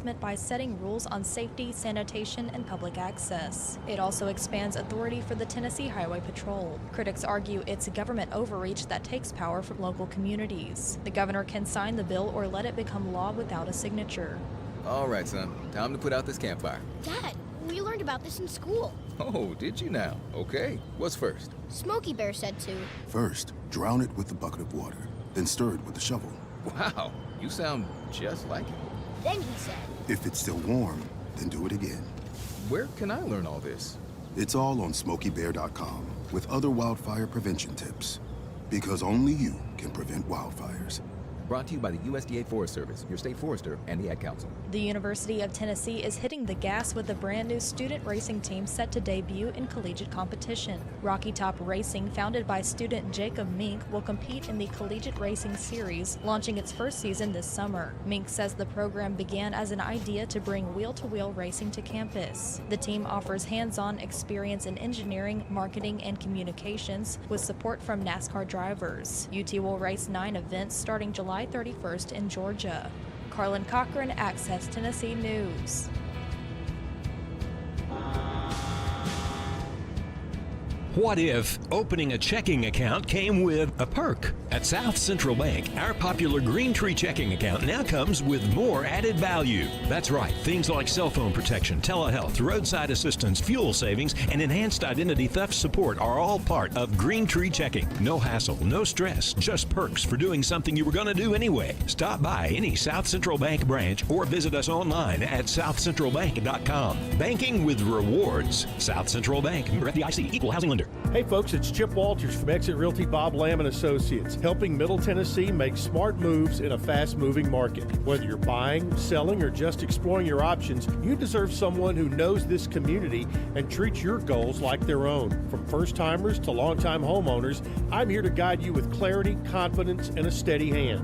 enforcement by setting rules on safety, sanitation, and public access. It also expands authority for the Tennessee Highway Patrol. Critics argue it's government overreach that takes power from local communities. The governor can sign the bill or let it become law without a signature. All right, son. Time to put out this campfire. Dad, we learned about this in school. Oh, did you now? Okay. What's first? Smokey Bear said to. First, drown it with a bucket of water, then stir it with a shovel. Wow, you sound just like him. Then he said. If it's still warm, then do it again. Where can I learn all this? It's all on SmokeyBear.com with other wildfire prevention tips. Because only you can prevent wildfires. Brought to you by the USDA Forest Service, your state forester, and the Ad Council. The University of Tennessee is hitting the gas with a brand new student racing team set to debut in collegiate competition. Rocky Top Racing, founded by student Jacob Mink, will compete in the Collegiate Racing Series, launching its first season this summer. Mink says the program began as an idea to bring wheel-to-wheel racing to campus. The team offers hands-on experience in engineering, marketing, and communications with support from NASCAR drivers. UT will race 9 events starting July 31st in Georgia. Carlin Cochran, Access Tennessee News. What if opening a checking account came with a perk? At South Central Bank, our popular Green Tree checking account now comes with more added value. That's right, things like cell phone protection, telehealth, roadside assistance, fuel savings, and enhanced identity theft support are all part of Green Tree checking. No hassle, no stress, just perks for doing something you were going to do anyway. Stop by any South Central Bank branch or visit us online at southcentralbank.com. Banking with rewards. South Central Bank, member FDIC, equal housing lender. Hey folks, it's Chip Walters from Exit Realty Bob Lamb & Associates, helping Middle Tennessee make smart moves in a fast-moving market. Whether you're buying, selling, or just exploring your options, you deserve someone who knows this community and treats your goals like their own. From first-timers to long-time homeowners, I'm here to guide you with clarity, confidence, and a steady hand.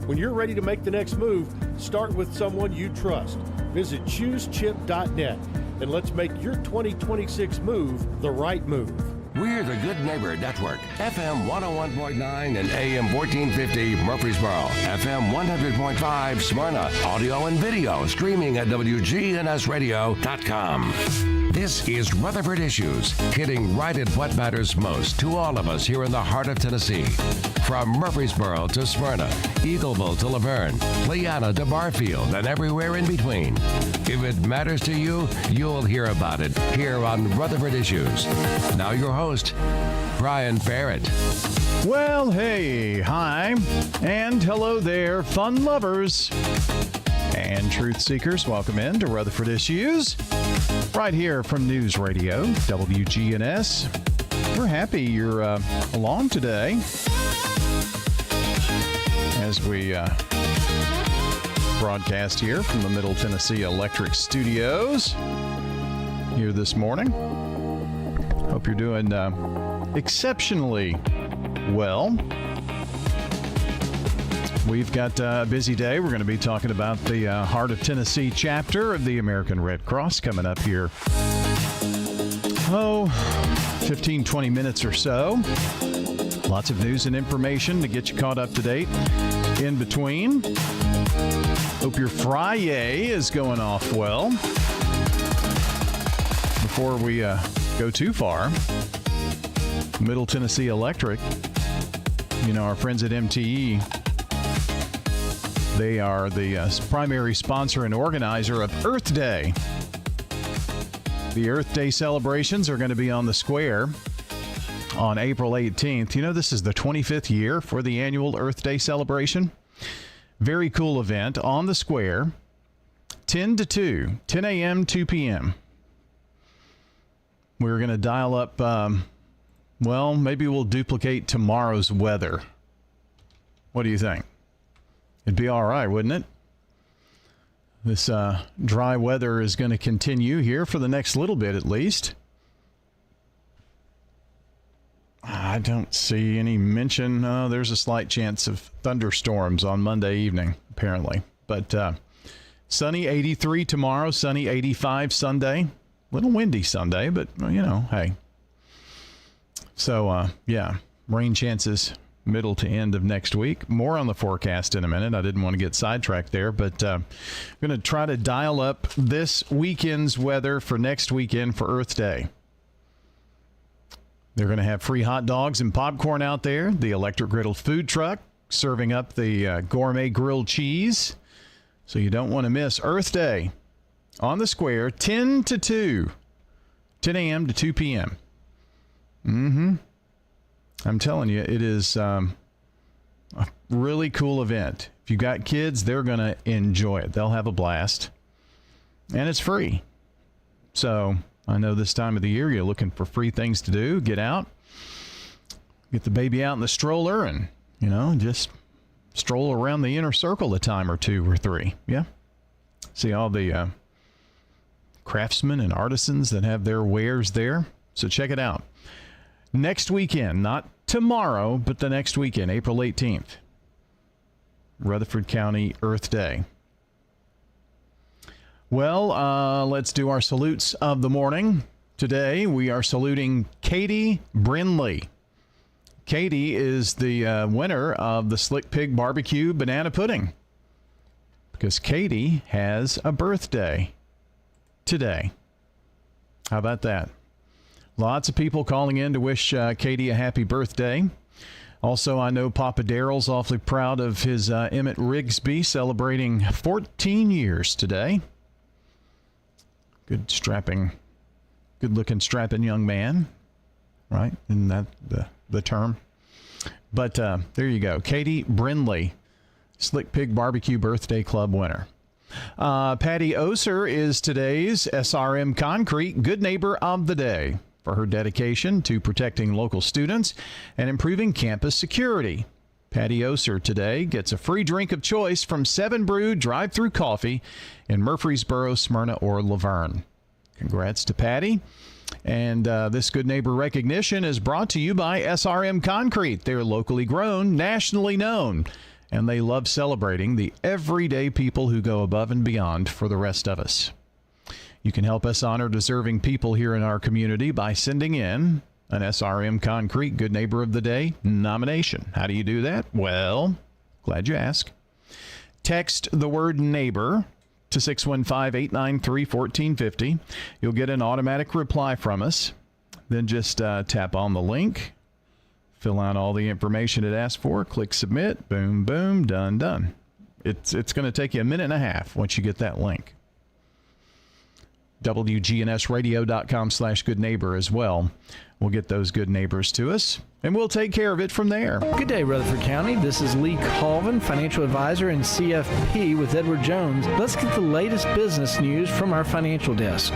When you're ready to make the next move, start with someone you trust. Visit choosechip.net and let's make your 2026 move the right move. We're the Good Neighbor Network, FM 101.9 and AM 1450 Murfreesboro, FM 100.5 Smyrna, audio and video streaming at wgnsradio.com. This is Rutherford Issues, hitting right at what matters most to all of us here in the heart of Tennessee. From Murfreesboro to Smyrna, Eagleville to Laverne, Leanna to Barfield, and everywhere in between. If it matters to you, you'll hear about it here on Rutherford Issues. Now your host, Brian Barrett. Well, hey, hi, and hello there, fun lovers and truth seekers. Welcome in to Rutherford Issues, right here from News Radio, WGNS. We're happy you're along today as we broadcast here from the Middle Tennessee Electric Studios here this morning. Hope you're doing exceptionally well. We've got a busy day. We're going to be talking about the Heart of Tennessee chapter of the American Red Cross coming up here. 15, 20 minutes or so. Lots of news and information to get you caught up to date in between. Hope your Friday is going off well. Before we go too far, Middle Tennessee Electric, you know, our friends at MTE, they are the primary sponsor and organizer of Earth Day. The Earth Day celebrations are going to be on the square on April 18th. You know, this is the 25th year for the annual Earth Day celebration. Very cool event on the square, 10 to 2, 10 a.m., 2 p.m. We're going to dial up, well, maybe we'll duplicate tomorrow's weather. What do you think? It'd be all right, wouldn't it? This dry weather is going to continue here for the next little bit at least. I don't see any mention. There's a slight chance of thunderstorms on Monday evening, apparently. But sunny 83 tomorrow, sunny 85 Sunday. Little windy Sunday, but, you know, hey. So, yeah, rain chances middle to end of next week. More on the forecast in a minute. I didn't want to get sidetracked there, but I'm going to try to dial up this weekend's weather for next weekend for Earth Day. They're going to have free hot dogs and popcorn out there. The electric griddle food truck serving up the gourmet grilled cheese. So you don't want to miss Earth Day on the square, 10 to 2, 10 a.m. to 2 p.m. I'm telling you, it is a really cool event. If you got kids, they're going to enjoy it. They'll have a blast. And it's free. So I know this time of the year you're looking for free things to do. Get out. Get the baby out in the stroller and, just stroll around the inner circle a time or two or three. Yeah. See all the craftsmen and artisans that have their wares there. So check it out. Next weekend, not tomorrow, but the next weekend, April 18th, Rutherford County Earth Day. Well, let's do our salutes of the morning. Today, we are saluting Katie Brindley. Katie is the winner of the Slick Pig Barbecue Banana Pudding because Katie has a birthday today. How about that? Lots of people calling in to wish Katie a happy birthday. Also, I know Papa Daryl's awfully proud of his Emmett Rigsby celebrating 14 years today. Good-looking, strapping young man, right? Isn't that the term? But there you go. Katie Brindley, Slick Pig Barbecue Birthday Club winner. Patty Oser is today's SRM Concrete Good Neighbor of the Day for her dedication to protecting local students and improving campus security. Patty Oser today gets a free drink of choice from 7 Brew Drive-Thru Coffee in Murfreesboro, Smyrna, or Laverne. Congrats to Patty. And this Good Neighbor recognition is brought to you by SRM Concrete. They're locally grown, nationally known, and they love celebrating the everyday people who go above and beyond for the rest of us. You can help us honor deserving people here in our community by sending in an SRM Concrete Good Neighbor of the Day nomination. How do you do that? Well, glad you asked. Text the word neighbor to 615-893-1450. You'll get an automatic reply from us. Then just tap on the link, fill out all the information it asks for, click submit, boom, boom, done. It's going to take you a minute and a half once you get that link. wgnsradio.com/good neighbor as well. We'll get those good neighbors to us, and we'll take care of it from there. Good day, Rutherford County. This is Lee Colvin, financial advisor and CFP with Edward Jones. Let's get the latest business news from our financial desk.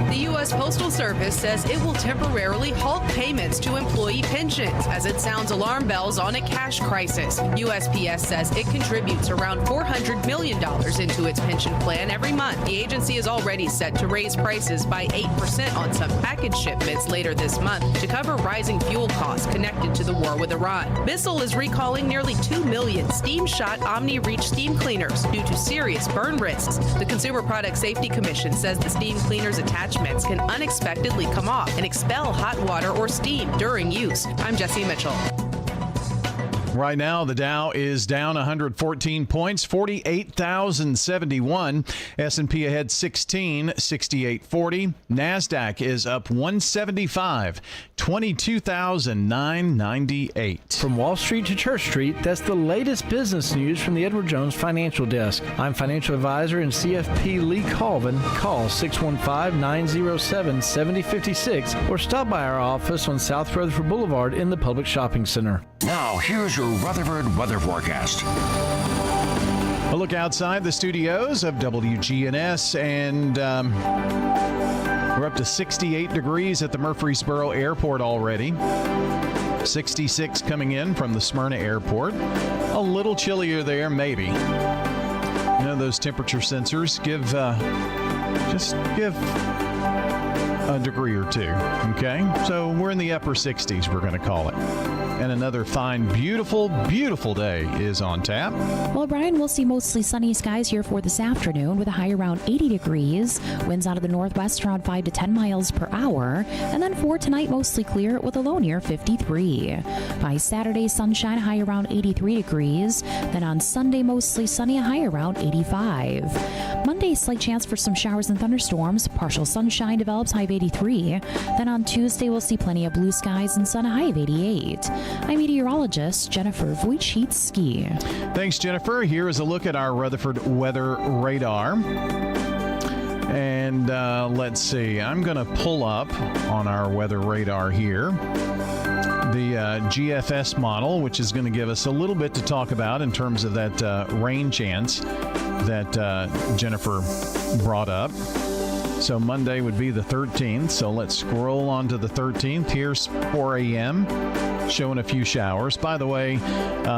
The U.S. Postal Service says it will temporarily halt payments to employee pensions as it sounds alarm bells on a cash crisis. USPS says it contributes around $400 million into its pension plan every month. The agency is already set to raise prices by 8% on some package shipments later this month to cover rising fuel costs connected to the war with Iran. Bissell is recalling nearly 2 million Steam Shot Omni-Reach steam cleaners due to serious burn risks. The Consumer Product Safety Commission says the steam cleaners attachments can unexpectedly come off and expel hot water or steam during use. I'm Jesse Mitchell. Right now, the Dow is down 114 points, 48,071. S&P ahead 16, 6840. NASDAQ is up 175, 22,998. From Wall Street to Church Street, that's the latest business news from the Edward Jones Financial Desk. I'm financial advisor and CFP Lee Colvin. Call 615-907-7056 or stop by our office on South Rutherford Boulevard in the Public Shopping Center. Now, here's your Rutherford weather forecast. A look outside the studios of WGNS, and we're up to 68 degrees at the Murfreesboro Airport already. 66 coming in from the Smyrna Airport. A little chillier there, maybe. You know, those temperature sensors just give a degree or two, okay? So we're in the upper 60s, we're going to call it. and another fine, beautiful, beautiful day is on tap. Well, Brian, we'll see mostly sunny skies here for this afternoon with a high around 80 degrees. Winds out of the northwest around 5 to 10 miles per hour. And then for tonight, mostly clear with a low near 53. By Saturday, sunshine, high around 83 degrees. Then on Sunday, mostly sunny, a high around 85. Monday, slight chance for some showers and thunderstorms. Partial sunshine develops, high of 83. Then on Tuesday, we'll see plenty of blue skies and sun, a high of 88. I'm meteorologist Jennifer Wojcicki. Thanks, Jennifer. Here is a look at our Rutherford weather radar. And let's see. I'm going to pull up on our weather radar here the GFS model, which is going to give us a little bit to talk about in terms of that rain chance that Jennifer brought up. So Monday would be the 13th. So let's scroll on to the 13th. Here's 4 a.m. showing a few showers. By the way,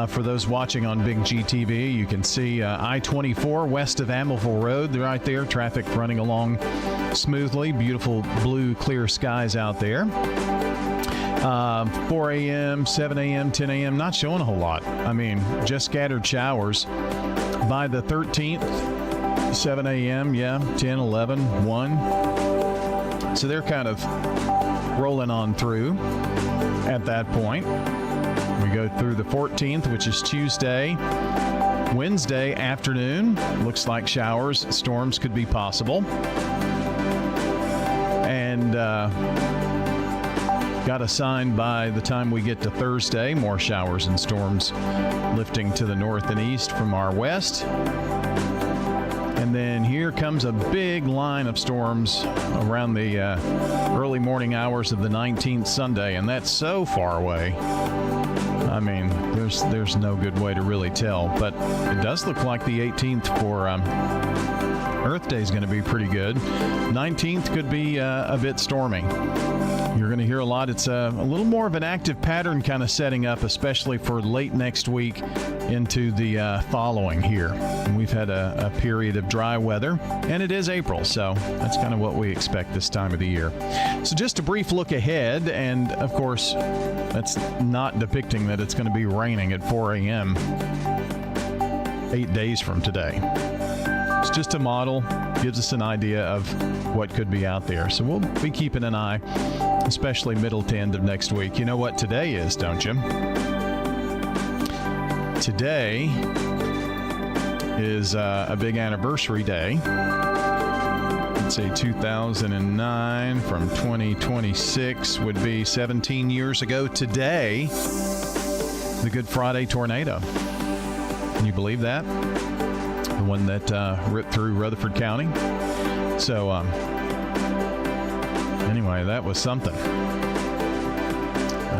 for those watching on Big GTV, you can see I-24 west of Ambleville Road right there. Traffic running along smoothly. Beautiful blue, clear skies out there. 4 a.m., 7 a.m., 10 a.m., not showing a whole lot. I mean, just scattered showers. By the 13th, 7 a.m., 10, 11, 1. So they're kind of rolling on through at that point. We go through the 14th, which is Tuesday. Wednesday afternoon, looks like showers, storms could be possible. And got a sign by the time we get to Thursday, more showers and storms lifting to the north and east from our west. And then here comes a big line of storms around the early morning hours of the 19th Sunday, and that's so far away. I mean, there's no good way to really tell, but it does look like the 18th for Earth Day is going to be pretty good. 19th could be a bit stormy. You're going to hear a lot. It's a little more of an active pattern kind of setting up, especially for late next week into the following here. And we've had a period of dry weather, and it is April, so that's kind of what we expect this time of the year. So just a brief look ahead, and of course, that's not depicting that it's going to be raining at 4 a.m. 8 days from today. It's just a model, gives us an idea of what could be out there. So we'll be keeping an eye, especially middle to end of next week. You know what today is, don't you? Today is a big anniversary day. Let's say 2009 from 2026 would be 17 years ago today, the Good Friday tornado. Can you believe that? The one that ripped through Rutherford County. So anyway, that was something.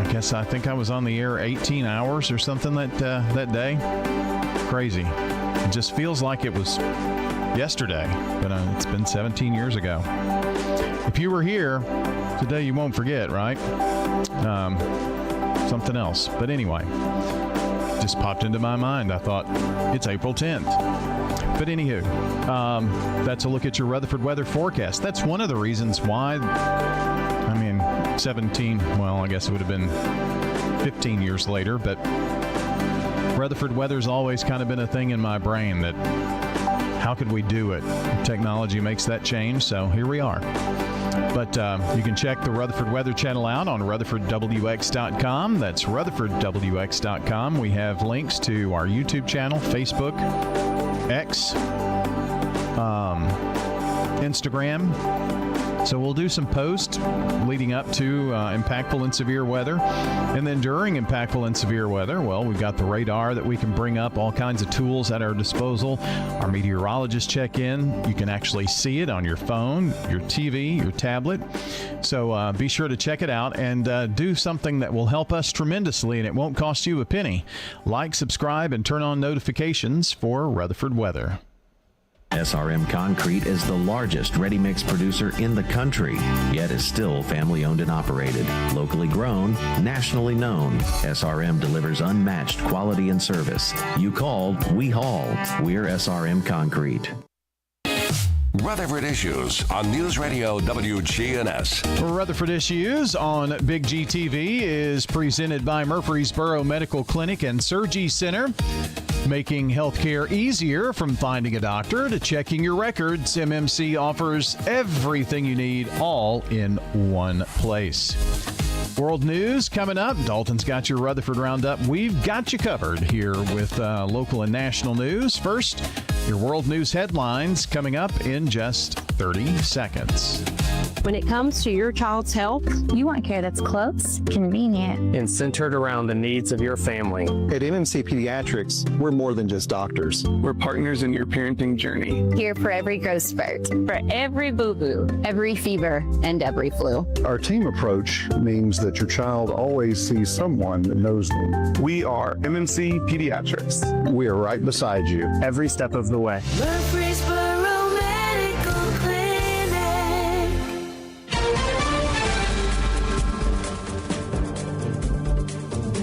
I think I was on the air 18 hours or something that day. Crazy. It just feels like it was yesterday, but it's been 17 years ago. If you were here today, you won't forget, right? Something else. But anyway, just popped into my mind. I thought it's April 10th. But anywho, that's a look at your Rutherford weather forecast. That's one of the reasons why, 17, well, I guess it would have been 15 years later, but Rutherford weather's always kind of been a thing in my brain that how could we do it? Technology makes that change, so here we are. But you can check the Rutherford Weather Channel out on RutherfordWX.com. That's RutherfordWX.com. We have links to our YouTube channel, Facebook, X, Instagram. So we'll do some posts leading up to impactful and severe weather. And then during impactful and severe weather, well, we've got the radar that we can bring up, all kinds of tools at our disposal. Our meteorologists check in. You can actually see it on your phone, your TV, your tablet. So be sure to check it out and do something that will help us tremendously, and it won't cost you a penny. Like, subscribe, and turn on notifications for Rutherford weather. SRM Concrete is the largest ready-mix producer in the country, yet is still family-owned and operated. Locally grown, nationally known, SRM delivers unmatched quality and service. You call, we haul. We're SRM Concrete. Rutherford Issues on News Radio WGNS. Rutherford Issues on Big GTV is presented by Murfreesboro Medical Clinic and Surgery Center. Making healthcare easier from finding a doctor to checking your records, MMC offers everything you need all in one place. World news coming up. Dalton's got your Rutherford Roundup. We've got you covered here with local and national news. First, your world news headlines coming up in just 30 seconds. When it comes to your child's health, you want care that's close, convenient, and centered around the needs of your family. At MMC Pediatrics, we're more than just doctors. We're partners in your parenting journey. Here for every growth spurt, for every boo-boo, every fever, and every flu. Our team approach means that your child always sees someone that knows them. We are MMC Pediatrics. We are right beside you every step of the way. Murfreesboro Medical Clinic.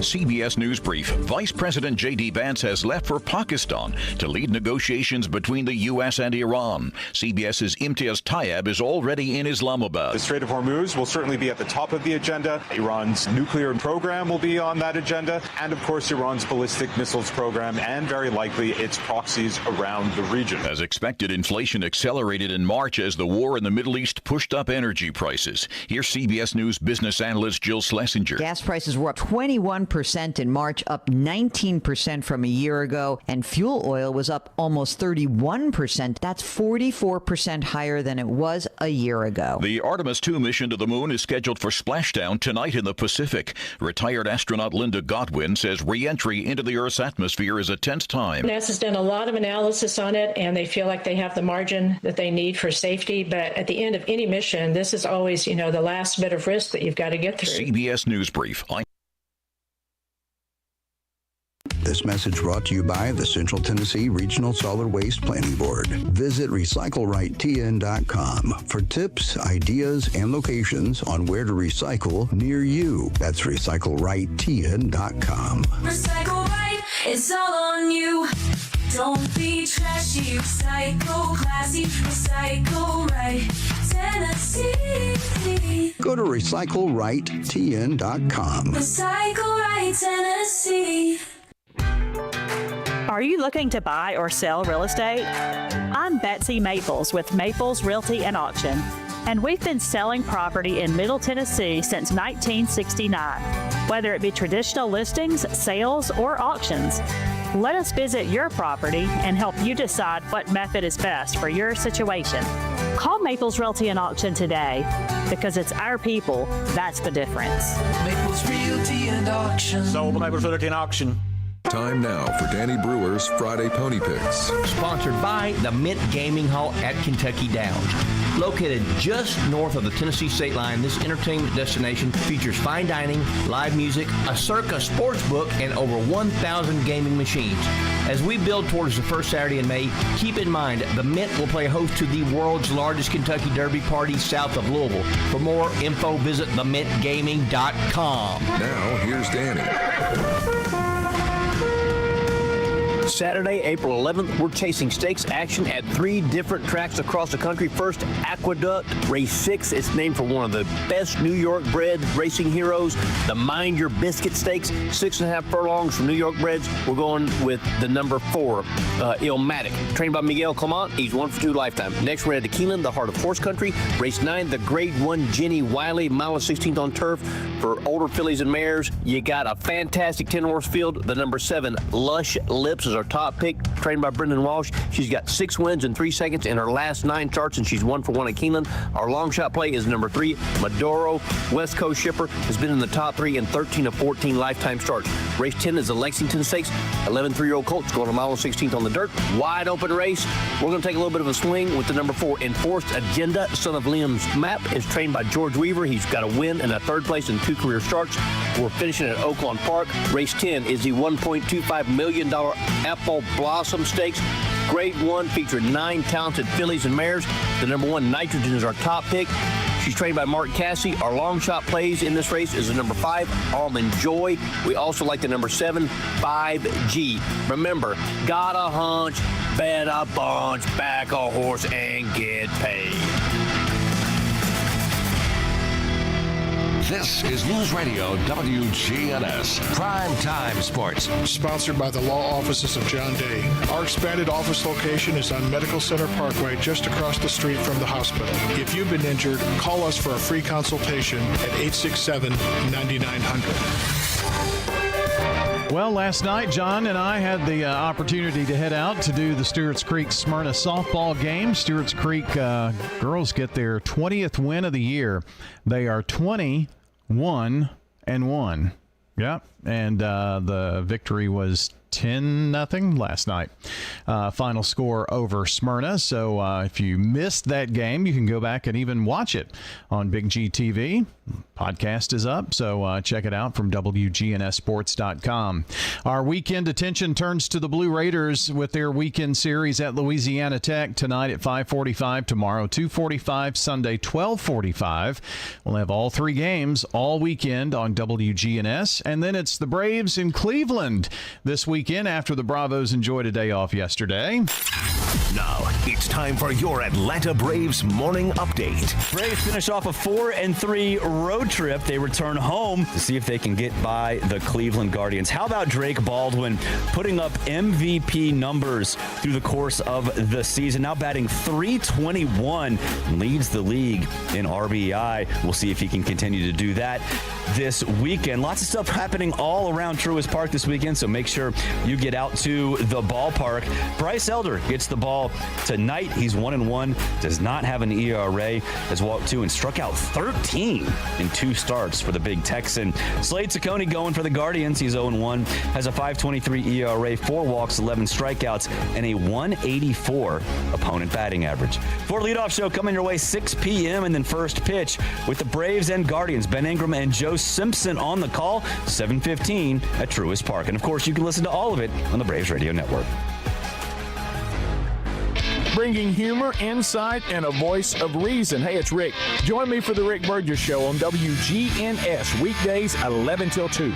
CBS News Brief. Vice President J.D. Vance has left for Pakistan to lead negotiations between the U.S. and Iran. CBS's Imtiaz Tayeb is already in Islamabad. The Strait of Hormuz will certainly be at the top of the agenda. Iran's nuclear program will be on that agenda. And, of course, Iran's ballistic missiles program and, very likely, its proxies around the region. As expected, inflation accelerated in March as the war in the Middle East pushed up energy prices. Here's CBS News business analyst Jill Schlesinger. Gas prices were up 21% in March, up 19% from a year ago, and fuel oil was up almost 31%. That's 44% higher than it was a year ago. The Artemis 2 mission to the moon is scheduled for splashdown tonight in the Pacific. Retired astronaut Linda Godwin says re-entry into the Earth's atmosphere is a tense time. NASA's done a lot of analysis on it, and they feel like they have the margin that they need for safety. But at the end of any mission, this is always, the last bit of risk that you've got to get through. CBS News Brief. This message brought to you by the Central Tennessee Regional Solid Waste Planning Board. Visit RecycleRightTN.com for tips, ideas, and locations on where to recycle near you. That's RecycleRightTN.com. Recycle right, it's all on you. Don't be trashy, recycle classy, recycle right, Tennessee. Go to RecycleRightTN.com. Recycle right, Tennessee. Are you looking to buy or sell real estate? I'm Betsy Maples with Maples Realty and Auction, and we've been selling property in Middle Tennessee since 1969, whether it be traditional listings, sales, or auctions. Let us visit your property and help you decide what method is best for your situation. Call Maples Realty and Auction today, because it's our people that's the difference. Maples Realty and Auction. Sold Maples Realty and Auction. Time now for Danny Brewer's Friday Pony Picks. Sponsored by the Mint Gaming Hall at Kentucky Downs. Located just north of the Tennessee state line, this entertainment destination features fine dining, live music, a circa sports book, and over 1,000 gaming machines. As we build towards the first Saturday in May, keep in mind the Mint will play host to the world's largest Kentucky Derby party south of Louisville. For more info, visit themintgaming.com. Now, here's Danny. Saturday, April 11th, we're chasing stakes action at 3 different tracks across the country. First, Aqueduct, race 6. It's named for one of the best New York-bred racing heroes, the Mind Your Biscuit Stakes. 6.5 furlongs from New York breds. We're going with the number 4, Illmatic. Trained by Miguel Clement. He's 1 for 2 lifetime. Next, we're at Keeneland, the heart of horse country. Race 9, the Grade 1 Jenny Wiley, mile 16th on turf. For older fillies and mares, you got a fantastic 10-horse field. The number 7, Lush Lips, is our top pick, trained by Brendan Walsh. She's got 6 wins in 3 seconds in her last 9 starts, and she's 1 for 1 at Keeneland. Our long shot play is number 3, Maduro. West Coast Shipper has been in the top 3 in 13 of 14 lifetime starts. Race 10 is the Lexington Stakes. 11 3-year-old colts going a mile 16th on the dirt. Wide open race. We're going to take a little bit of a swing with the number 4, Enforced Agenda. Son of Liam's Map is trained by George Weaver. He's got a win and a 3rd place in 2 career starts. We're finishing at Oaklawn Park. Race 10 is the $1.25 million Apple Blossom Stakes. Grade 1 featuring 9 talented fillies and mares. The number 1, Nitrogen, is our top pick. She's trained by Mark Cassie. Our long shot plays in this race is the number 5, Almond Joy. We also like the number 7, 5G. Remember, got a hunch, Bet a bunch, back a horse, and get paid. This is News Radio WGNS Prime Time Sports. Sponsored by the law offices of John Day. Our expanded office location is on Medical Center Parkway, just across the street from the hospital. If you've been injured, call us for a free consultation at 867-9900. Well, last night, John and I had the opportunity to head out to do the Stewart's Creek Smyrna softball game. Stewart's Creek girls get their 20th win of the year. They are 21-1. Yeah, and the victory was 10-0 last night. Final score over Smyrna. So if you missed that game, you can go back and even watch it on Big G TV. Podcast is up, so check it out from wgnssports.com. Our weekend attention turns to the Blue Raiders with their weekend series at Louisiana Tech tonight at 5:45, tomorrow 2:45, Sunday 12:45. We'll have all three games all weekend on WGNS, and then it's the Braves in Cleveland this weekend after the Bravos enjoyed a day off yesterday. Now it's time for your Atlanta Braves morning update. Braves finish off a 4-3 road trip. They return home to see if they can get by the Cleveland Guardians. How about Drake Baldwin putting up MVP numbers through the course of the season? Now batting .321, leads the league in RBI. We'll see if he can continue to do that this weekend. Lots of stuff happening all around Truist Park this weekend, so make sure you get out to the ballpark. Bryce Elder gets the ball tonight. He's 1-1, does not have an ERA, has walked 2 and struck out 13 in 2 starts for the big Texan. Slade Ciccone going for the Guardians. He's 0-1, has a .523 ERA, 4 walks, 11 strikeouts, and a .184 opponent batting average. For leadoff show coming your way 6 p.m. and then first pitch with the Braves and Guardians. Ben Ingram and Joe Simpson on the call, 7:15 at Truist Park. And of course, you can listen to all of it on the Braves Radio Network. Bringing humor, insight, and a voice of reason. Hey, it's Rick. Join me for the Rick Burgess Show on WGNS, weekdays 11 till 2.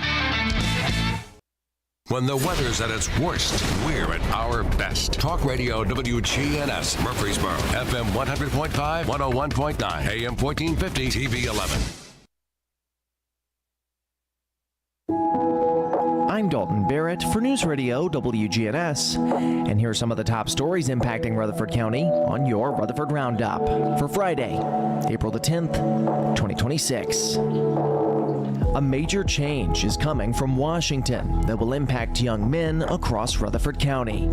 When the weather's at its worst, we're at our best. Talk Radio WGNS, Murfreesboro, FM 100.5, 101.9, AM 1450, TV 11. I'm Dalton Barrett for News Radio WGNS, and here are some of the top stories impacting Rutherford County on your Rutherford Roundup for Friday, April the 10th, 2026. A major change is coming from Washington that will impact young men across Rutherford County.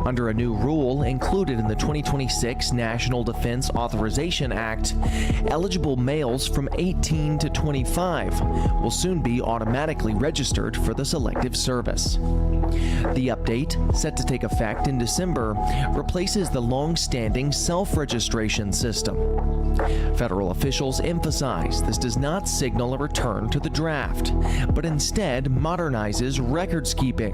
Under a new rule included in the 2026 National Defense Authorization Act, eligible males from 18 to 25 will soon be automatically registered for the Selective Service. The update, set to take effect in December, replaces the long-standing self-registration system. Federal officials emphasize this does not signal a return to the draft, but instead modernizes records keeping,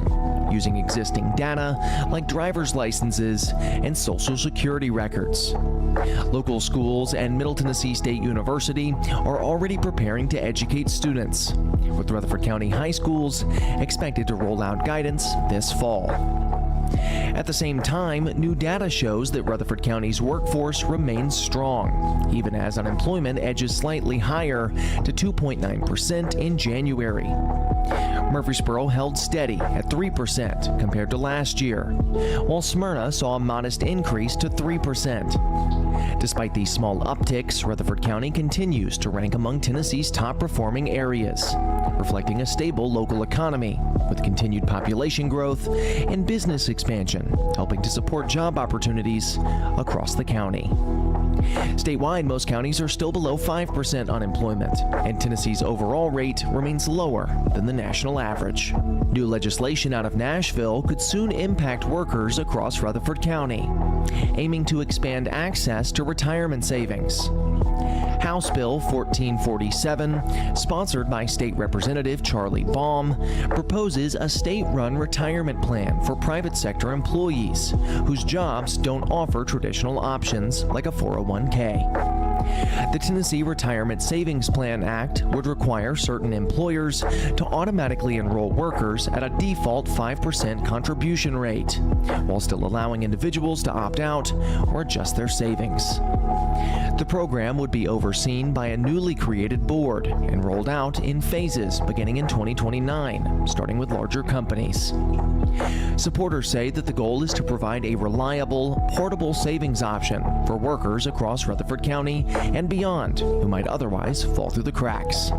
using existing data like driver's licenses and Social Security records. Local schools and Middle Tennessee State University are already preparing to educate students, with Rutherford County high schools expected to roll out guidance this fall. At the same time, new data shows that Rutherford County's workforce remains strong, even as unemployment edges slightly higher to 2.9% in January. Murfreesboro held steady at 3% compared to last year, while Smyrna saw a modest increase to 3%. Despite these small upticks, Rutherford County continues to rank among Tennessee's top-performing areas, reflecting a stable local economy with continued population growth and business expansion, helping to support job opportunities across the county. Statewide, most counties are still below 5% unemployment, and Tennessee's overall rate remains lower than the national average. New legislation out of Nashville could soon impact workers across Rutherford County, aiming to expand access to retirement savings. House Bill 1447, sponsored by State Representative Charlie Baum, proposes a state-run retirement plan for private sector employees whose jobs don't offer traditional options like a 401k. The Tennessee Retirement Savings Plan Act would require certain employers to automatically enroll workers at a default 5% contribution rate, while still allowing individuals to opt out or adjust their savings. The program would be overseen by a newly created board and rolled out in phases beginning in 2029, starting with larger companies. Supporters say that the goal is to provide a reliable, portable savings option for workers across Rutherford County and beyond who might otherwise fall through the cracks.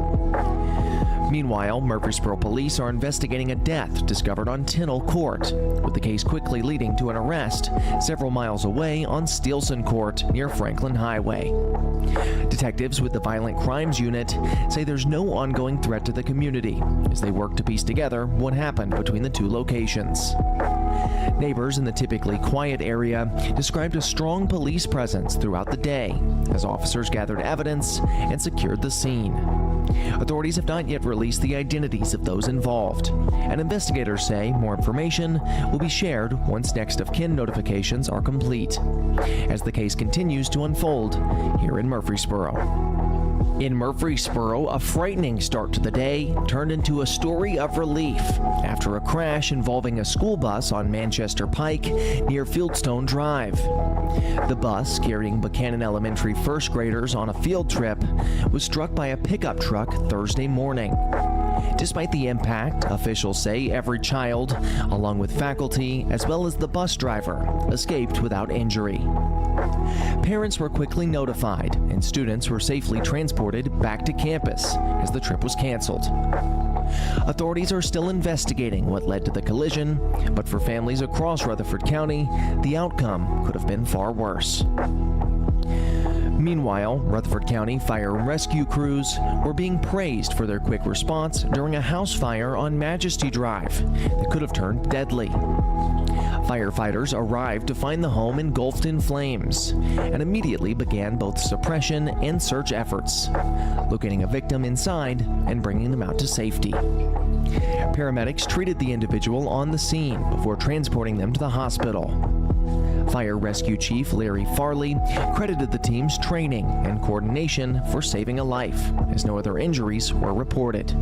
Meanwhile, Murfreesboro police are investigating a death discovered on Tinnell Court, with the case quickly leading to an arrest several miles away on Steelson Court near Franklin Highway. Detectives with the Violent Crimes Unit say there's no ongoing threat to the community as they work to piece together what happened between the two locations. Neighbors in the typically quiet area described a strong police presence throughout the day as officers gathered evidence and secured the scene. Authorities have not yet released the identities of those involved, and investigators say more information will be shared once next of kin notifications are complete, as the case continues to unfold here in Murfreesboro. In Murfreesboro, a frightening start to the day turned into a story of relief after a crash involving a school bus on Manchester Pike near Fieldstone Drive. The bus, carrying Buchanan Elementary first graders on a field trip, was struck by a pickup truck Thursday morning. Despite the impact, officials say every child, along with faculty, as well as the bus driver, escaped without injury. Parents were quickly notified, and students were safely transported back to campus as the trip was canceled. Authorities are still investigating what led to the collision, but for families across Rutherford County, the outcome could have been far worse. Meanwhile, Rutherford County fire and rescue crews were being praised for their quick response during a house fire on Majesty Drive that could have turned deadly. Firefighters arrived to find the home engulfed in flames and immediately began both suppression and search efforts, locating a victim inside and bringing them out to safety. Paramedics treated the individual on the scene before transporting them to the hospital. Fire Rescue Chief Larry Farley credited the team's training and coordination for saving a life, as no other injuries were reported.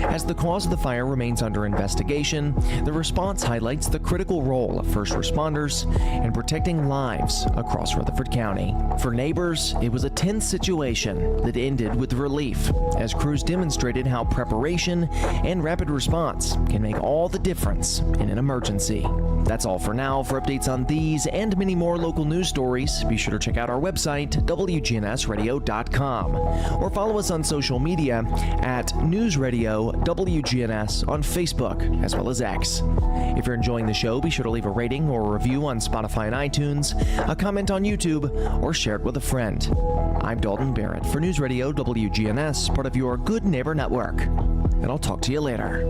As the cause of the fire remains under investigation, the response highlights the critical role of first responders in protecting lives across Rutherford County. For neighbors, it was a tense situation that ended with relief, as crews demonstrated how preparation and rapid response can make all the difference in an emergency. That's all for now. For updates on these and many more local news stories, be sure to check out our website, wgnsradio.com, or follow us on social media at News Radio WGNS on Facebook, as well as X. If you're enjoying the show, be sure to leave a rating or a review on Spotify and iTunes, a comment on YouTube, or share it with a friend. I'm Dalton Barrett for News Radio WGNS, part of your Good Neighbor Network. And I'll talk to you later.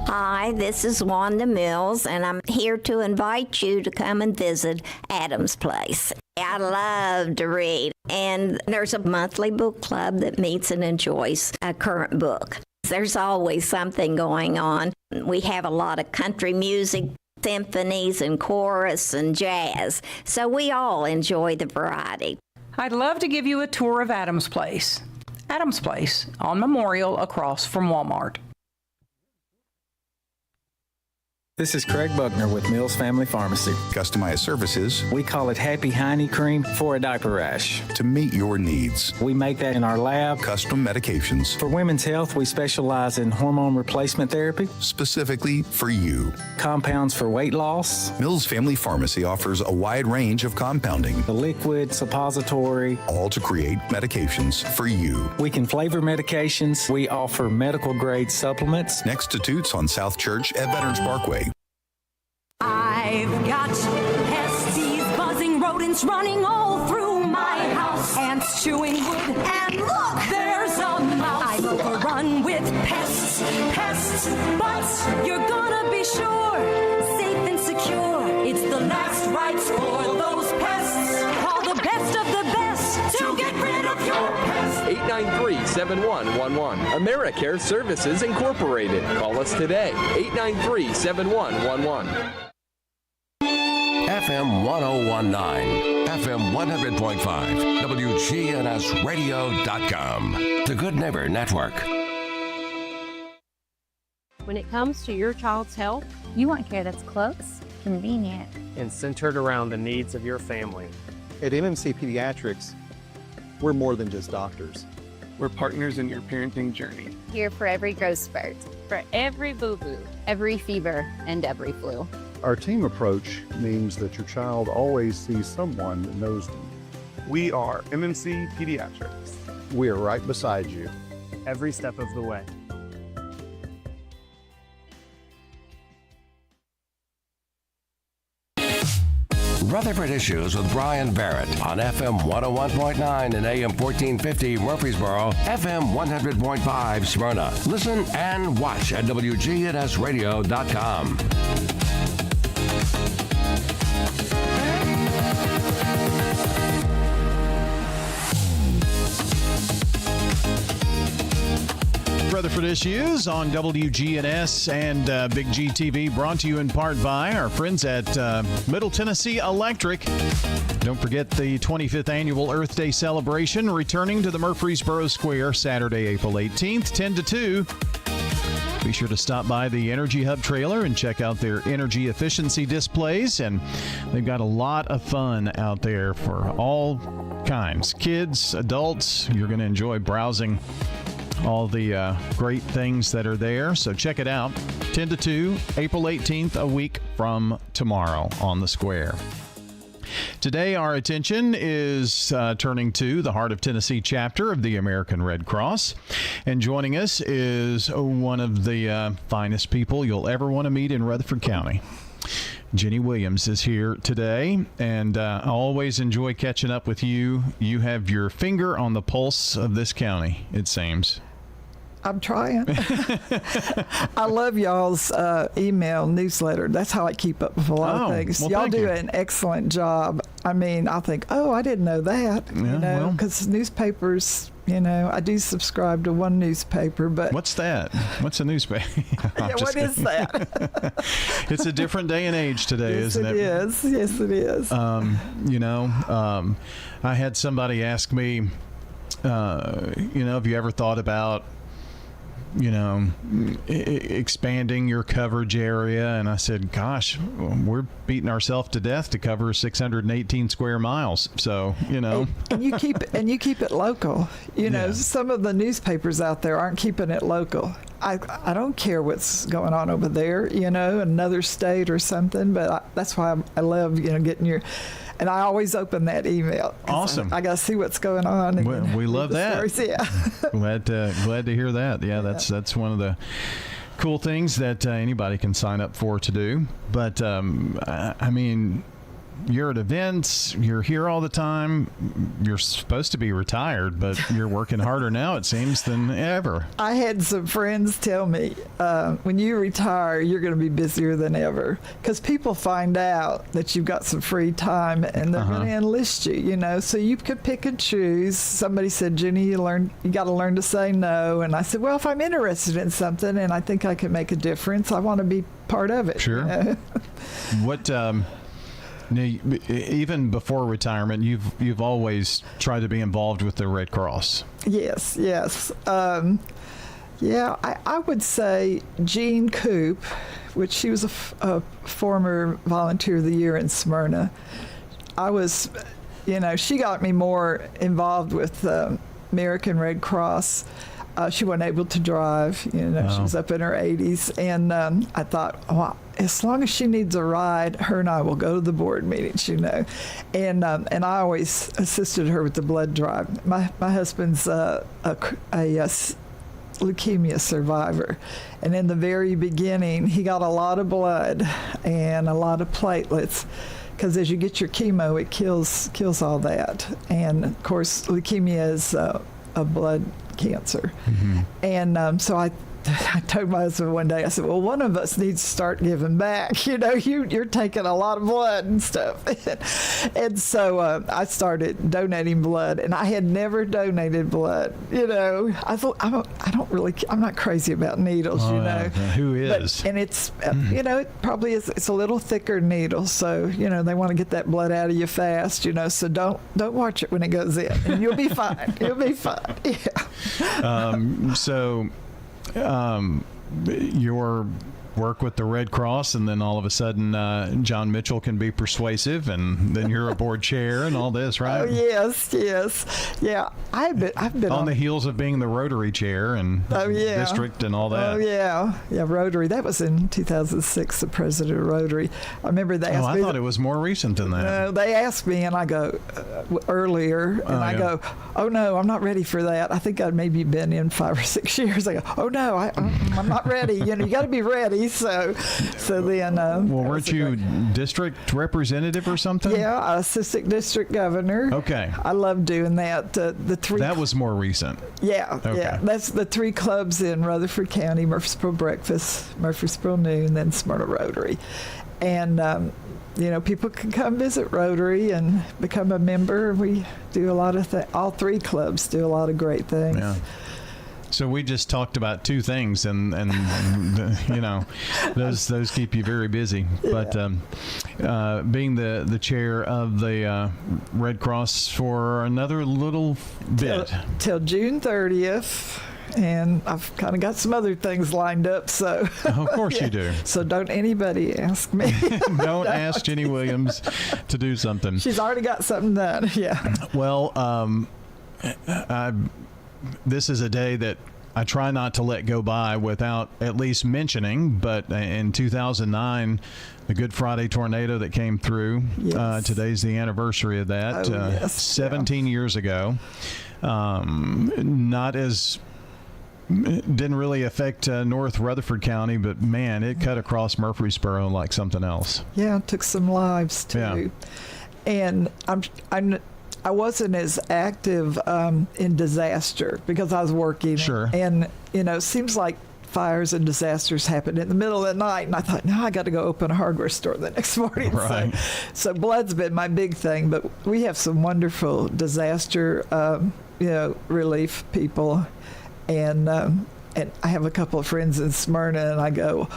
Hi, this is Wanda Mills, and I'm here to invite you to come and visit Adam's Place. I love to read, and there's a monthly book club that meets and enjoys a current book. There's always something going on. We have a lot of country music, symphonies and chorus and jazz, so we all enjoy the variety. I'd love to give you a tour of Adam's Place. Adam's Place on Memorial across from Walmart. This is Craig Buckner with Mills Family Pharmacy. Customized services. We call it Happy Hiney Cream for a diaper rash. To meet your needs. We make that in our lab. Custom medications. For women's health, we specialize in hormone replacement therapy. Specifically for you. Compounds for weight loss. Mills Family Pharmacy offers a wide range of compounding. The liquid, suppository. All to create medications for you. We can flavor medications. We offer medical grade supplements. Next to Toots on South Church at Veterans Parkway. I've got pesties, buzzing rodents running all through my house. Ants chewing wood, and look, there's a mouse. I'm overrun with pests, but you're gonna be sure, safe and secure. It's the last rites for those pests. Call the best of the best to get rid of your pests. 893-7111. AmeriCare Services Incorporated. Call us today. 893-7111. FM 1019. FM 100.5, wgnsradio.com. The Good Neighbor Network. When it comes to your child's health, you want care that's close, convenient, and centered around the needs of your family. At MMC Pediatrics, we're more than just doctors. We're partners in your parenting journey. Here for every growth spurt, for every boo-boo, every fever, and every flu. Our team approach means that your child always sees someone that knows them. We are MMC Pediatrics. We are right beside you. Every step of the way. Rutherford Issues with Brian Barrett on FM 101.9 and AM 1450 Murfreesboro, FM 100.5 Smyrna. Listen and watch at wgnsradio.com. Rutherford Issues on WGNS and Big G TV, brought to you in part by our friends at Middle Tennessee Electric. Don't forget the 25th annual Earth Day celebration returning to the Murfreesboro Square Saturday, April 18th, 10 to 2. Be sure to stop by the Energy Hub trailer and check out their energy efficiency displays. And they've got a lot of fun out there for all kinds. Kids, adults, you're going to enjoy browsing all the great things that are there. So check it out. 10 to 2, April 18th, a week from tomorrow on the Square. Today, our attention is turning to the Heart of Tennessee chapter of the American Red Cross. And joining us is one of the finest people you'll ever want to meet in Rutherford County. Jenny Williams is here today, and I always enjoy catching up with you. You have your finger on the pulse of this county, it seems. I'm trying. I love y'all's email newsletter. That's how I keep up with a lot of things. Well, y'all do an excellent job. I mean, I think, I didn't know that, because newspapers, I do subscribe to one newspaper, but... What's that? What's a newspaper? What is that? It's a different day and age today, isn't it? Yes, it is. I had somebody ask me, have you ever thought about expanding your coverage area? And I said, gosh, we're beating ourselves to death to cover 618 square miles. So, And you keep it local. Some of the newspapers out there aren't keeping it local. I don't care what's going on over there, another state or something, but that's why I love, getting your... And I always open that email. Awesome. I got to see what's going on. And we love that. Stories. Yeah. Glad to hear that. Yeah, that's one of the cool things that anybody can sign up for to do. But I mean, you're at events, you're here all the time. You're supposed to be retired, but you're working harder now, it seems, than ever. I had some friends tell me, when you retire, you're going to be busier than ever, because people find out that you've got some free time and they're going to enlist you, so you could pick and choose. Somebody said, Jenny, you got to learn to say no. And I said, well, if I'm interested in something and I think I can make a difference, I want to be part of it. Sure. What, now, even before retirement, you've always tried to be involved with the Red Cross. Yes. I would say Jean Coop, which she was a former Volunteer of the Year in Smyrna. She got me more involved with American Red Cross. She wasn't able to drive, She was up in her 80s. And I thought, well, as long as she needs a ride, her and I will go to the board meetings, And I always assisted her with the blood drive. My husband's a leukemia survivor. And in the very beginning, he got a lot of blood and a lot of platelets, because as you get your chemo, it kills all that. And, of course, leukemia is a blood cancer. Mm-hmm. And so I I told my husband one day, I said, well, one of us needs to start giving back. You're taking a lot of blood and stuff. And so I started donating blood, and I had never donated blood. I thought, I'm not crazy about needles, Who is? And it's, it probably is, it's a little thicker needle. So, they want to get that blood out of you fast, so don't watch it when it goes in, and you'll be fine. You'll be fine. Yeah. Your work with the Red Cross, and then all of a sudden John Mitchell can be persuasive, and then you're a board chair and all this, right? Oh, yes. Yeah, I've been on the heels of being the Rotary chair and district and all that. Oh, yeah, Rotary. That was in 2006, the president of Rotary. I remember they asked me. I thought it was more recent than that. No, they asked me, and I go, earlier, and I go, oh, no, I'm not ready for that. I think I'd maybe been in 5 or 6 years. I go, oh, no, I'm not ready. You got to be ready. So then. Well, weren't you district representative or something? Yeah, assistant district governor. Okay. I love doing that. The three. That was more recent. Yeah, okay. Yeah. That's the 3 clubs in Rutherford County: Murfreesboro Breakfast, Murfreesboro Noon, then Smyrna Rotary, and. People can come visit Rotary and become a member. We do a lot of things. All 3 clubs do a lot of great things. Yeah. So we just talked about 2 things, and those keep you very busy. Yeah. But being the chair of the Red Cross for another little bit till June 30th. And I've kind of got some other things lined up, so. Of course you do. So don't anybody ask me. Don't ask Jenny Williams to do something. She's already got something done, yeah. Well, this is a day that I try not to let go by without at least mentioning, but in 2009, the Good Friday tornado that came through, today's the anniversary of that, 17 years ago. Didn't really affect North Rutherford County, but man, it cut across Murfreesboro like something else. Yeah, it took some lives too. Yeah. And I wasn't as active in disaster because I was working. Sure. And it seems like fires and disasters happen in the middle of the night, and I thought, no, I got to go open a hardware store the next morning. Right. So blood's been my big thing, but we have some wonderful disaster, relief people. And I have a couple of friends in Smyrna, and I go,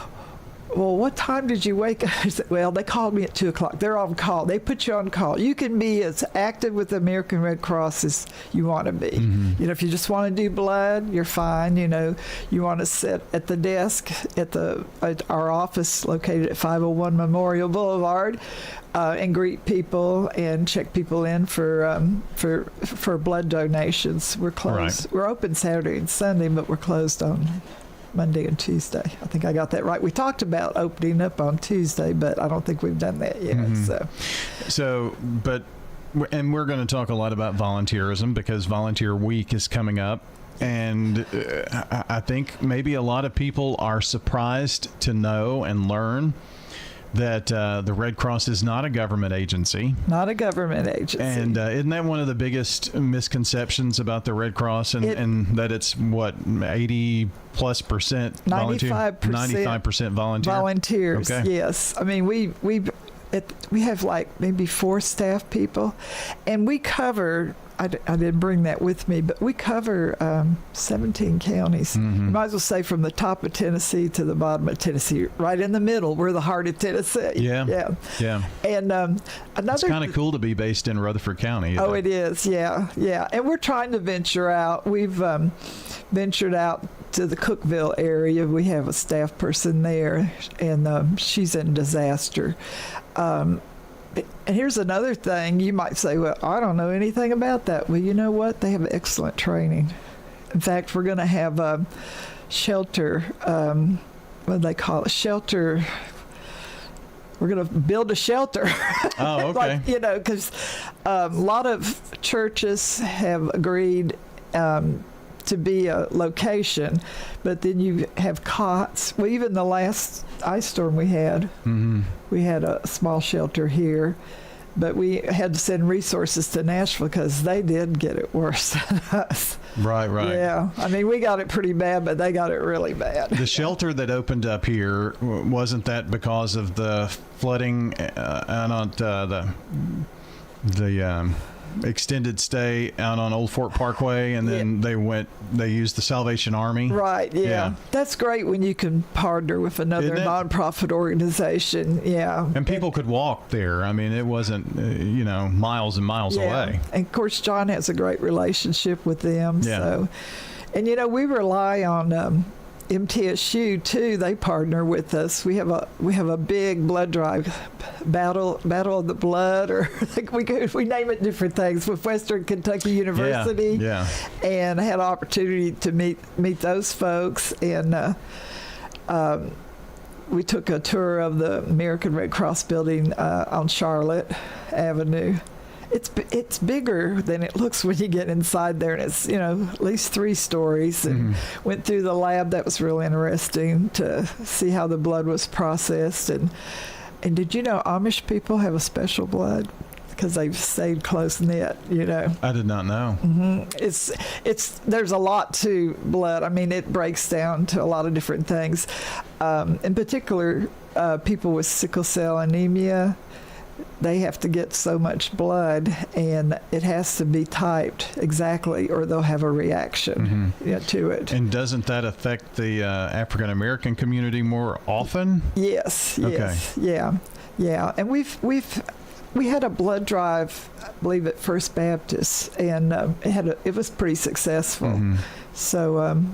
well, what time did you wake up? I said, well, they called me at 2 o'clock. They're on call. They put you on call. You can be as active with the American Red Cross as you want to be. Mm-hmm. If you just want to do blood, you're fine. You want to sit at the desk at our office located at 501 Memorial Boulevard. And greet people and check people in for blood donations. We're closed. Right. We're open Saturday and Sunday, but we're closed on Monday and Tuesday. I think I got that right. We talked about opening up on Tuesday, but I don't think we've done that yet. Mm-hmm. And we're going to talk a lot about volunteerism because Volunteer Week is coming up. And I think maybe a lot of people are surprised to know and learn that the Red Cross is not a government agency. Not a government agency. And isn't that one of the biggest misconceptions about the Red Cross, and that it's, 80+% volunteer? 95% volunteer? Volunteers, okay. Yes. I mean, we have like maybe 4 staff people, and we cover, I didn't bring that with me, but we cover 17 counties. Mm-hmm. You might as well say from the top of Tennessee to the bottom of Tennessee, right in the middle. We're the heart of Tennessee. Yeah. And it's kind of cool to be based in Rutherford County. Oh, it is. Yeah. And we're trying to venture out. We've ventured out to the Cookeville area. We have a staff person there, and she's in disaster. And here's another thing. You might say, well, I don't know anything about that. Well, you know what? They have excellent training. In fact, we're going to have a shelter, what do they call it? Shelter. We're going to build a shelter. Oh, okay. Because a lot of churches have agreed to be a location, but then you have cots. Well, even the last ice storm we had, mm-hmm. we had a small shelter here, but we had to send resources to Nashville because they did get it worse than us. Right. Yeah. I mean, we got it pretty bad, but they got it really bad. The shelter that opened up here, wasn't that because of the flooding out on the extended stay out on Old Fort Parkway, and then they used the Salvation Army? Right, yeah. That's great when you can partner with another nonprofit organization. Yeah. And people could walk there. I mean, it wasn't, miles and miles away. And of course, John has a great relationship with them. Yeah. So, and we rely on MTSU too. They partner with us. We have a big blood drive, battle of the blood, or we name it different things, with Western Kentucky University. Yeah. And I had an opportunity to meet those folks, and we took a tour of the American Red Cross building on Charlotte Avenue. It's bigger than it looks when you get inside there, and it's at least 3 stories. And went through the lab. That was real interesting to see how the blood was processed. And did you know Amish people have a special blood because they've stayed close knit? I did not know. It's there's a lot to blood. I mean, it breaks down to a lot of different things. In particular, people with sickle cell anemia, they have to get so much blood, and it has to be typed exactly, or they'll have a reaction to it. And doesn't that affect the African American community more often? Yes. Yeah. And we had a blood drive, I believe, at First Baptist, and it was pretty successful. So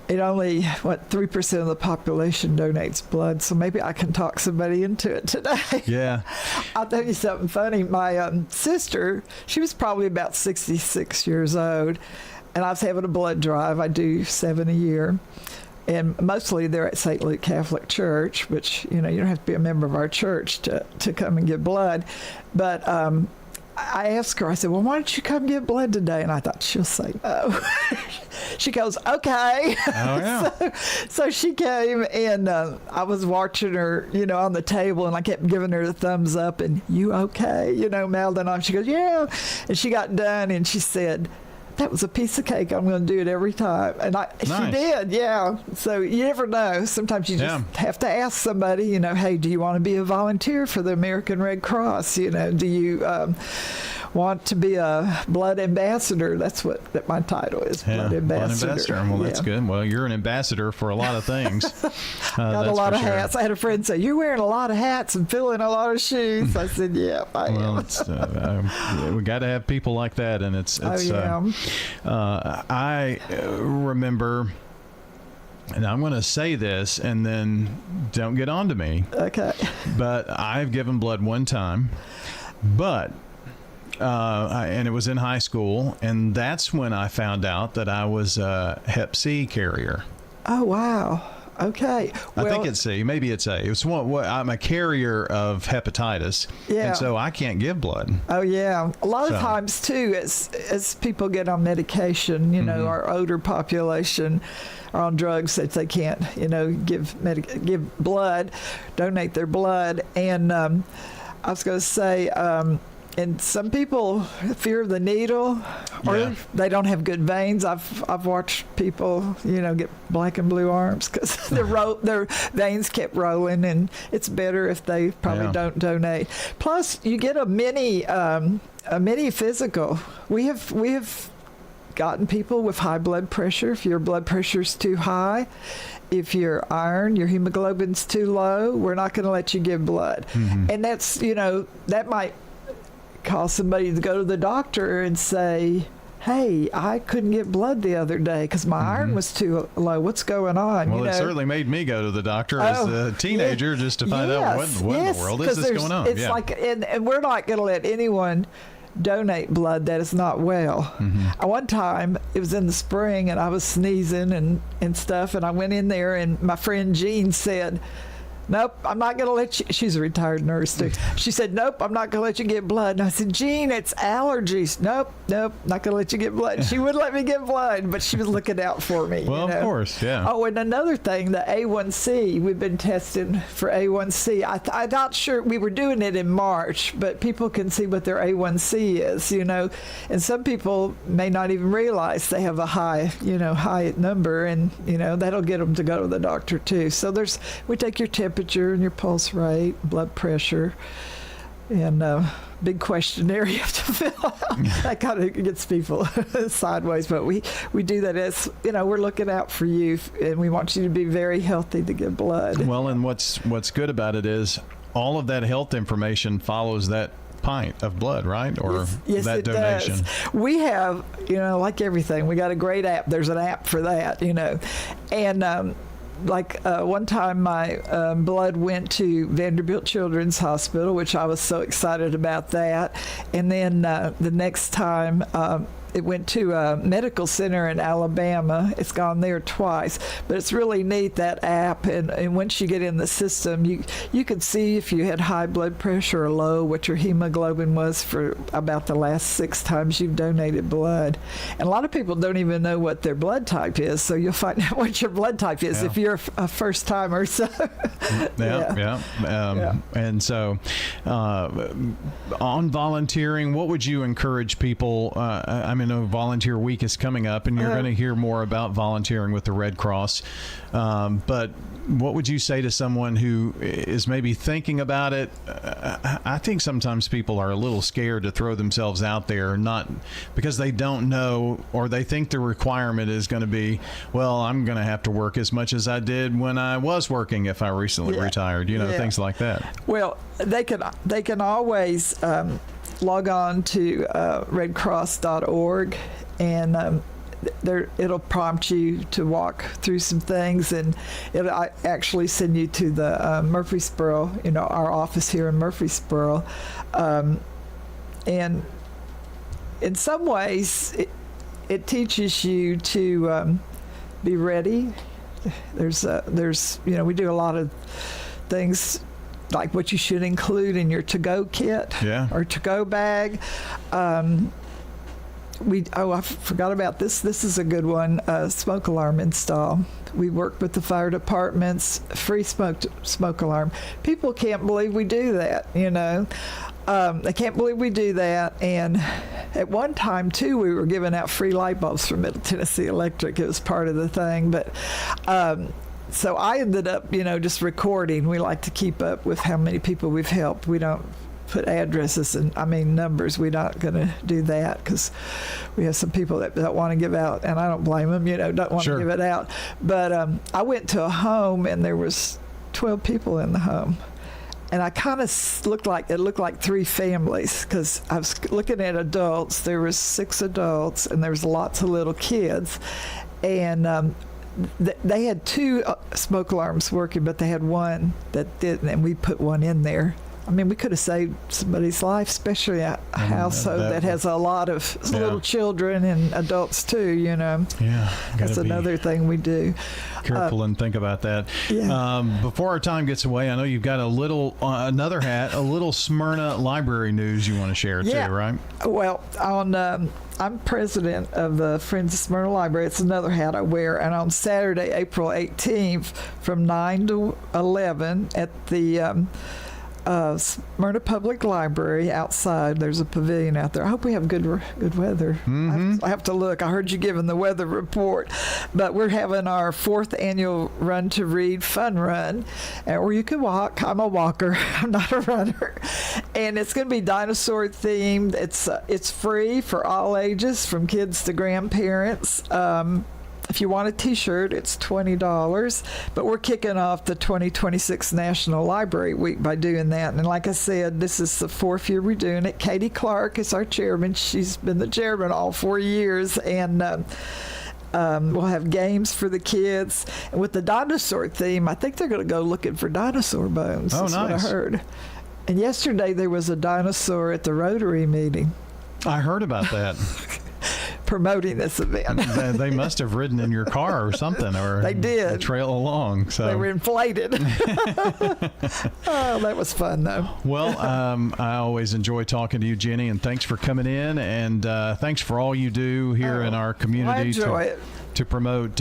it only 3% of the population donates blood, so maybe I can talk somebody into it today. Yeah. I'll tell you something funny. My sister, she was probably about 66 years old, and I was having a blood drive. I do 7 a year, and mostly they're at St. Luke Catholic Church, which you don't have to be a member of our church to come and give blood, but I asked her, I said, well, why don't you come get blood today? And I thought, she'll say no. She goes, okay. Oh, yeah. So she came, and I was watching her, on the table, and I kept giving her the thumbs up, and you okay? Mouthing on. She goes, yeah. And she got done, and she said, that was a piece of cake. I'm going to do it every time. And she did, yeah. So you never know. Sometimes you just have to ask somebody, hey, do you want to be a volunteer for the American Red Cross? Do you want to be a blood ambassador? That's what my title is, blood ambassador. Blood ambassador. Well, that's good. Well, you're an ambassador for a lot of things. Got a lot of hats. I had a friend say, you're wearing a lot of hats and filling a lot of shoes. I said, yeah, I am. We got to have people like that, and it's I remember, and I'm going to say this, and then don't get on to me. Okay. But I've given blood one time, but and it was in high school, and that's when I found out that I was a Hep C carrier. Oh, wow. Okay. Well, I think it's C. Maybe it's A. It's I'm a carrier of hepatitis, and so I can't give blood. Oh, yeah. A lot of times, too, as people get on medication, our older population are on drugs that they can't, give blood, donate their blood. And I was going to say, and some people fear the needle, or they don't have good veins. I've watched people, get black and blue arms because their veins kept rolling, and it's better if they probably don't donate. Plus, you get a mini physical. We have gotten people with high blood pressure. If your blood pressure's too high, if your iron, your hemoglobin's too low, we're not going to let you give blood. And that's that might cause somebody to go to the doctor and say, hey, I couldn't get blood the other day because my iron was too low. What's going on? Well, it certainly made me go to the doctor as a teenager just to find out what in the world is this going on. It's like, and we're not going to let anyone donate blood that is not well. One time, it was in the spring, and I was sneezing and stuff, and I went in there, and my friend Jean said, nope, I'm not going to let you. She's a retired nurse, too. She said, nope, I'm not going to let you get blood. And I said, Jean, it's allergies. Nope, not going to let you get blood. She wouldn't let me get blood, but she was looking out for me. Well, of course, yeah. Oh, and another thing, the A1C, we've been testing for A1C. I'm not sure, we were doing it in March, but people can see what their A1C is, and some people may not even realize they have a high number, and, that'll get them to go to the doctor, too. So we take your temperature and your pulse rate, blood pressure, and big questionnaire you have to fill out. That kind of gets people sideways, but we do that as, we're looking out for you, and we want you to be very healthy to give blood. Well, and what's good about it is all of that health information follows that pint of blood, right? Or yes, that donation. Does. We have, like everything, we got a great app. There's an app for that, and one time my blood went to Vanderbilt Children's Hospital, which I was so excited about that. And then the next time it went to a medical center in Alabama. It's gone there twice, but it's really neat, that app. And once you get in the system, you can see if you had high blood pressure or low, what your hemoglobin was for about the last 6 times you've donated blood. And a lot of people don't even know what their blood type is, so you'll find out what your blood type is if you're a first timer. So and so on volunteering, what would you encourage people? I mean, Volunteer Week is coming up, and you're going to hear more about volunteering with the Red Cross. But what would you say to someone who is maybe thinking about it? I think sometimes people are a little scared to throw themselves out there, not because they don't know, or they think the requirement is going to be, well, I'm going to have to work as much as I did when I was working if I recently retired, things like that. Well, they can always log on to redcross.org, and it'll prompt you to walk through some things, and it'll actually send you to the Murfreesboro, our office here in Murfreesboro. And in some ways, it teaches you to be ready. There's we do a lot of things like what you should include in your to-go kit or to-go bag. I forgot about this. This is a good one, smoke alarm install. We work with the fire departments, free smoke alarm. People can't believe we do that, They can't believe we do that. And at one time, too, we were giving out free light bulbs from Middle Tennessee Electric. It was part of the thing. But so I ended up, just recording. We like to keep up with how many people we've helped. We don't put addresses and numbers. We're not going to do that because we have some people that don't want to give out, and I don't blame them, don't want to give it out. But I went to a home, and there was 12 people in the home. And I kind of looked like 3 families, because I was looking at adults. There was 6 adults, and there was lots of little kids. And they had 2 smoke alarms working, but they had one that didn't, and we put one in there. I mean, we could have saved somebody's life, especially a household that has a lot of little children and adults too, Yeah, that's another thing we do. Careful and think about that. Yeah. Before our time gets away, I know you've got a little Smyrna library news you want to share too, right? Well, I'm president of the Friends of Smyrna Library. It's another hat I wear. And on Saturday, April 18th, from 9 to 11 at the Smyrna Public Library outside. There's a pavilion out there. I hope we have good weather. Mm-hmm. I have to look. I heard you giving the weather report. But we're having our 4th annual Run to Read fun run, where you can walk. I'm a walker. I'm not a runner. And it's going to be dinosaur themed. It's free for all ages, from kids to grandparents. If you want a T-shirt, it's $20. But we're kicking off the 2026 National Library Week by doing that. And like I said, this is the 4th year we're doing it. Katie Clark is our chairman. She's been the chairman all 4 years. And we'll have games for the kids. And with the dinosaur theme, I think they're going to go looking for dinosaur bones. Oh, That's nice. what I heard. And yesterday there was a dinosaur at the Rotary meeting. I heard about that. promoting this event. They must have ridden in your car or something, or they did trail along. So they were inflated. Oh, that was fun though. Well, I always enjoy talking to you, Jenny, and thanks for coming in, and thanks for all you do here in our community I enjoy it. to promote